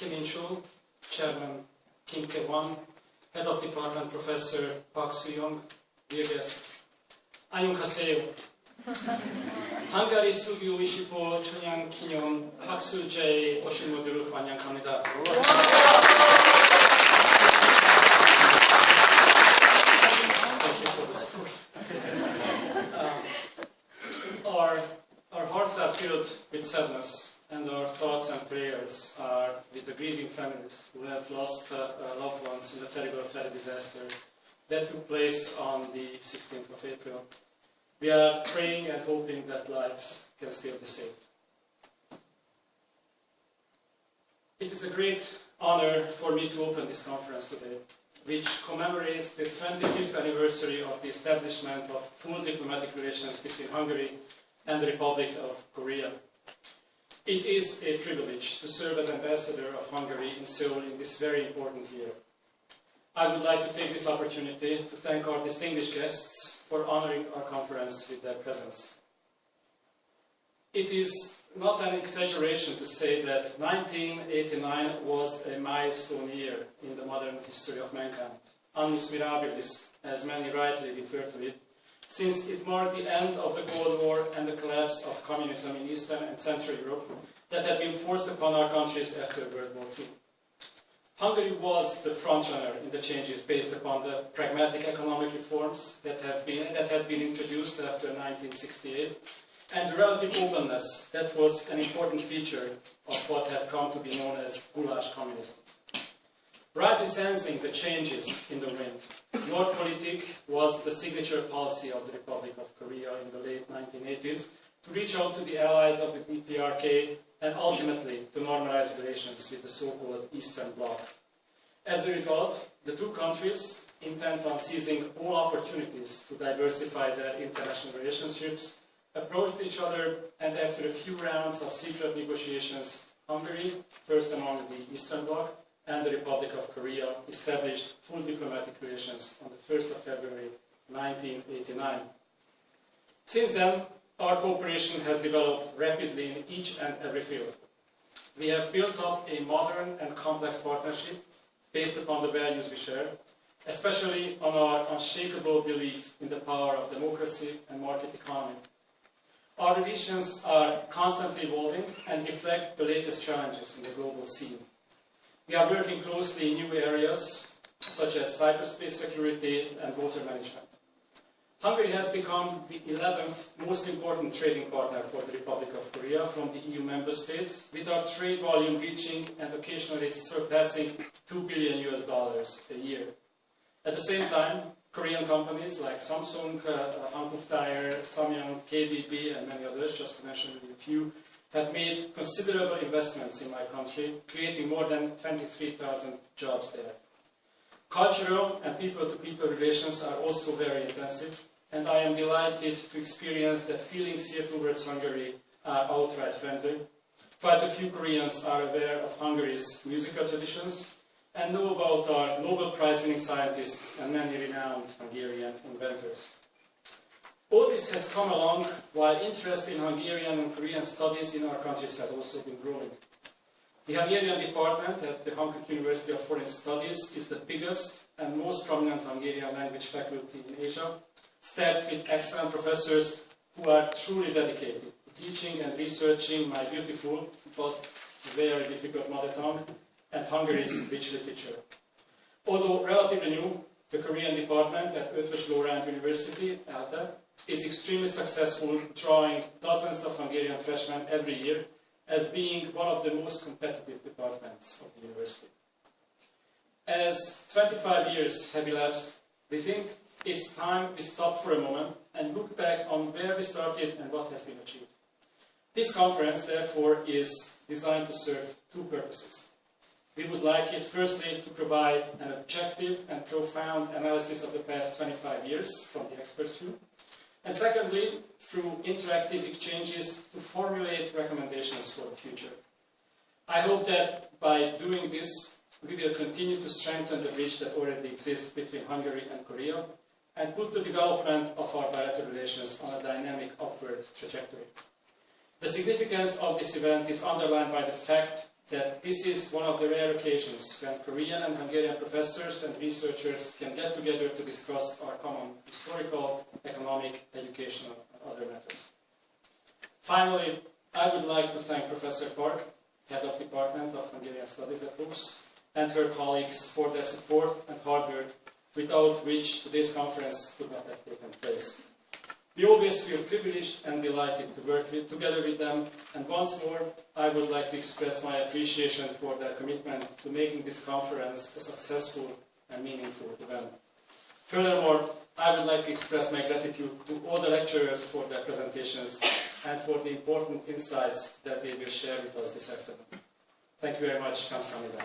Chairman Kim Tae-won, Head of Department Professor Park Soo-young, dear guests. 안녕하세요. 헝가리 수교 25 주년 기념 학술회의 오신 분들을 환영합니다. Thank you for the support. Our hearts are filled with sadness, and our thoughts and prayers are with the grieving families who have lost loved ones in the terrible ferry disaster that took place on the 16th of April. We are praying and hoping that lives can still be saved. It is a great honor for me to open this conference today, which commemorates the 25th anniversary of the establishment of full diplomatic relations between Hungary and the Republic of Korea. It is a privilege to serve as ambassador of Hungary in Seoul in this very important year. I would like to take this opportunity to thank our distinguished guests for honoring our conference with their presence. It is not an exaggeration to say that 1989 was a milestone year in the modern history of mankind, annus mirabilis, as many rightly refer to it, since it marked the end of the Cold War and the collapse of communism in Eastern and Central Europe that had been forced upon our countries after World War II. Hungary was the frontrunner in the changes based upon the pragmatic economic reforms that had been introduced after 1968, and the relative openness that was an important feature of what had come to be known as goulash communism. Rightly sensing the changes in the wind, Nordpolitik was the signature policy of the Republic of Korea in the late 1980s to reach out to the allies of the DPRK and ultimately to normalize relations with the so-called Eastern Bloc. As a result, the two countries, intent on seizing all opportunities to diversify their international relationships, approached each other, and after a few rounds of secret negotiations, Hungary, first among the Eastern Bloc, and the Republic of Korea established full diplomatic relations on the 1st of February 1989. Since then, our cooperation has developed rapidly in each and every field. We have built up a modern and complex partnership based upon the values we share, especially on our unshakable belief in the power of democracy and market economy. Our relations are constantly evolving and reflect the latest challenges in the global scene. We are working closely in new areas such as cyberspace security and water management. Hungary has become the 11th most important trading partner for the Republic of Korea from the EU member states, with our trade volume reaching and occasionally surpassing $2 billion a year. At the same time, Korean companies like Samsung, Hankuk, Samyang, KDB, and many others, just to mention a few, have made considerable investments in my country, creating more than 23,000 jobs there. Cultural and people-to-people relations are also very intensive, and I am delighted to experience that feelings here towards Hungary are outright friendly. Quite a few Koreans are aware of Hungary's musical traditions and know about our Nobel Prize-winning scientists and many renowned Hungarian inventors. All this has come along while interest in Hungarian and Korean studies in our countries has also been growing. The Hungarian department at the Hankuk University of Foreign Studies is the biggest and most prominent Hungarian language faculty in Asia, staffed with excellent professors who are truly dedicated to teaching and researching my beautiful but very difficult mother tongue and Hungary's rich literature. Although relatively new, the Korean department at Eötvös Loránd University, ELTE, is extremely successful, drawing dozens of Hungarian freshmen every year as being one of the most competitive departments of the university. As 25 years have elapsed, we think it's time we stop for a moment and look back on where we started and what has been achieved. This conference, therefore, is designed to serve two purposes. We would like it, firstly, to provide an objective and profound analysis of the past 25 years from the experts' view, and secondly, through interactive exchanges to formulate recommendations for the future. I hope that by doing this, we will continue to strengthen the bridge that already exists between Hungary and Korea and put the development of our bilateral relations on a dynamic upward trajectory. The significance of this event is underlined by the fact that this is one of the rare occasions when Korean and Hungarian professors and researchers can get together to discuss our common historical, economic, educational, and other matters. Finally, I would like to thank Professor Park, Head of Department of Hungarian Studies at HUFS, and her colleagues for their support and hard work, without which today's conference could not have taken place. We always feel privileged and delighted to work together with them, and once more, I would like to express my appreciation for their commitment to making this conference a successful and meaningful event. Furthermore, I would like to express my gratitude to all the lecturers for their presentations and for the important insights that they will share with us this afternoon. Thank you very much. Kamsahamnida.